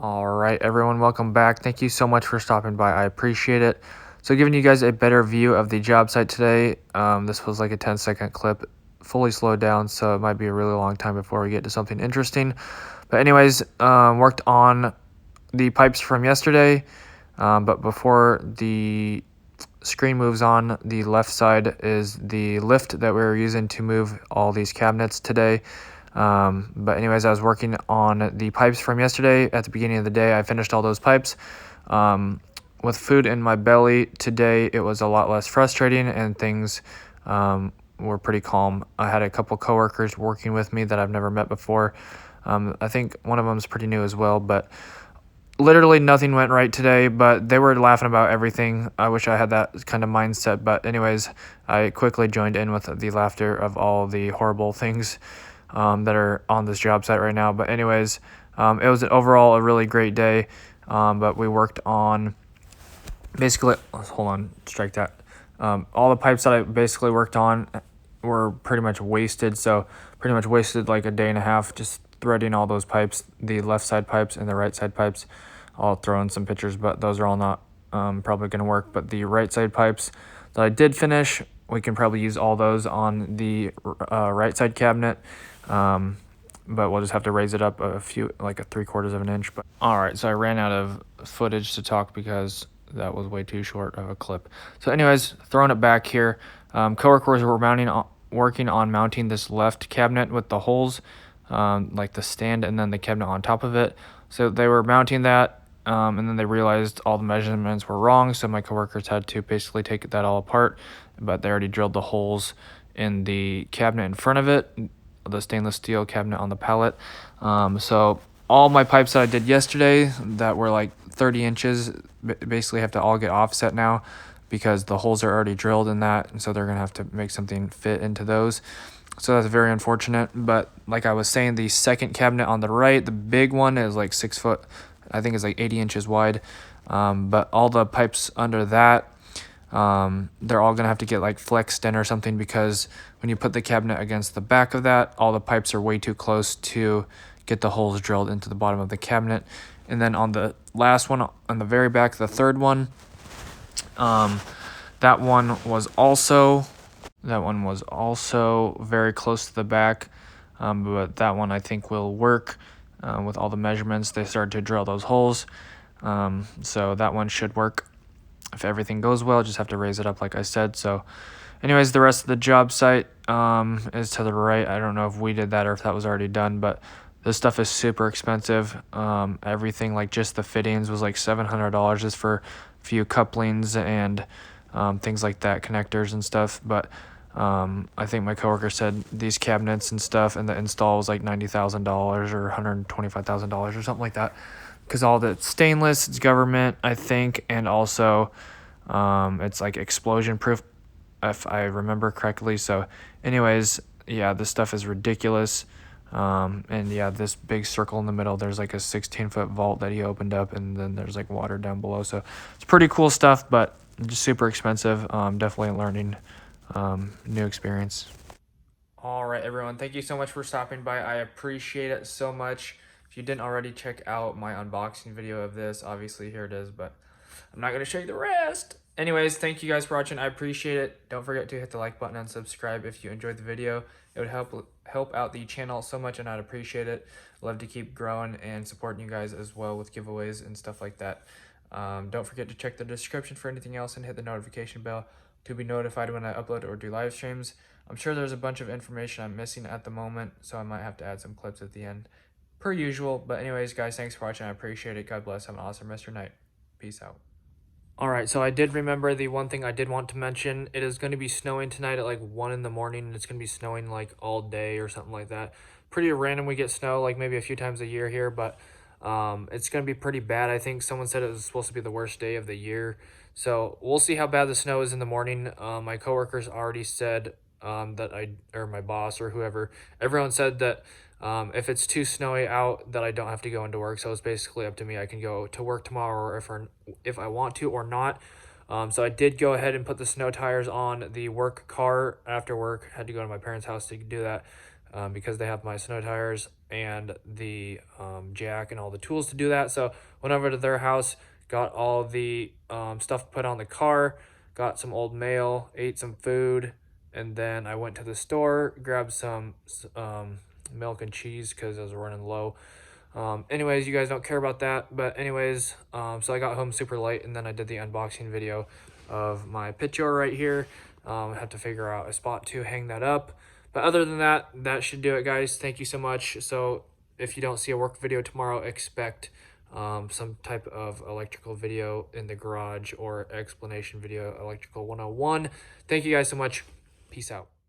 All right, everyone, welcome back. Thank you so much for stopping by. I appreciate it. So giving you guys a better view of the job site today. This was like a 10-second clip, fully slowed down, so it might be a really long time before we get to something interesting. But anyways, worked on the pipes from yesterday. But before the screen moves on, the left side is the lift that we were using to move all these cabinets today. But anyways, I was working on the pipes from yesterday. At the beginning of the day, I finished all those pipes. With food in my belly today, it was a lot less frustrating and things were pretty calm. I had a couple coworkers working with me that I've never met before. I think one of them is pretty new as well, but literally nothing went right today, but they were laughing about everything. I wish I had that kind of mindset, but anyways, I quickly joined in with the laughter of all the horrible things that are on this job site right now. But anyways, it was overall a really great day. But we worked on basically, hold on, strike that. All the pipes that I basically worked on were pretty much wasted. So pretty much wasted like a day and a half just threading all those pipes, the left side pipes and the right side pipes. I'll throw in some pictures, but those are all not probably going to work. But the right side pipes that I did finish, we can probably use all those on the right side cabinet. But we'll just have to raise it up a few, like a 3/4 of an inch. But all right, so I ran out of footage to talk because that was way too short of a clip. So anyways, throwing it back here, coworkers were working on mounting this left cabinet with the holes, like the stand and then the cabinet on top of it. So they were mounting that, and then they realized all the measurements were wrong. So my coworkers had to basically take that all apart, but they already drilled the holes in the cabinet in front of it, the stainless steel cabinet on the pallet. So all my pipes that I did yesterday that were like 30 inches basically have to all get offset now because the holes are already drilled in that, and so they're gonna have to make something fit into those. So that's very unfortunate. But like I was saying, the second cabinet on the right, the big one, is like 6 foot, I think it's like 80 inches wide. But all the pipes under that, they're all gonna have to get like flexed in or something, because when you put the cabinet against the back of that, all the pipes are way too close to get the holes drilled into the bottom of the cabinet. And then on the last one, on the very back, the third one, that one was also very close to the back, but that one I think will work with all the measurements. They started to drill those holes, so that one should work if everything goes well. Just have to raise it up like I said. So anyways, the rest of the job site is to the right. I don't know if we did that or if that was already done, but this stuff is super expensive. Everything, like just the fittings, was like $700 just for a few couplings and things like that, connectors and stuff. But I think my coworker said these cabinets and stuff and the install was like $90,000 or $125,000 or something like that, because all the stainless, it's government, I think, and also it's like explosion proof, if I remember correctly. So anyways, yeah, this stuff is ridiculous. And yeah, this big circle in the middle, there's like a 16-foot vault that he opened up, and then there's like water down below. So it's pretty cool stuff, but just super expensive. Definitely a learning new experience. All right, everyone, thank you so much for stopping by. I appreciate it so much. If you didn't already check out my unboxing video of this, obviously here it is, but I'm not going to show you the rest. Anyways, thank you guys for watching. I appreciate it. Don't forget to hit the like button and subscribe if you enjoyed the video. It would help out the channel so much, and I'd appreciate it. Love to keep growing and supporting you guys as well with giveaways and stuff like that. Don't forget to check the description for anything else and hit the notification bell to be notified when I upload or do live streams. I'm sure there's a bunch of information I'm missing at the moment, so I might have to add some clips at the end, per usual. But anyways, guys, thanks for watching. I appreciate it. God bless. Have an awesome rest of your night. Peace out. All right, so I did remember the one thing I did want to mention. It is going to be snowing tonight at like 1 in the morning, and it's going to be snowing like all day or something like that. Pretty random we get snow, like maybe a few times a year here, but it's going to be pretty bad. I think someone said it was supposed to be the worst day of the year. So we'll see how bad the snow is in the morning. My coworkers already said or my boss or whoever, everyone said that if it's too snowy out, that I don't have to go into work. So it's basically up to me. I can go to work tomorrow, or if I want to or not. So I did go ahead and put the snow tires on the work car after work. Had to go to my parents' house to do that. because they have my snow tires and the jack and all the tools to do that. So went over to their house, got all the stuff put on the car, got some old mail, ate some food, and then I went to the store, grabbed some milk and cheese because I was running low. Anyways, you guys don't care about that, but anyways, so I got home super late, and then I did the unboxing video of my picture right here. I have to figure out a spot to hang that up, but other than that, that should do it, guys. Thank you so much. So if you don't see a work video tomorrow, expect some type of electrical video in the garage or explanation video, electrical 101. Thank you guys so much. Peace out.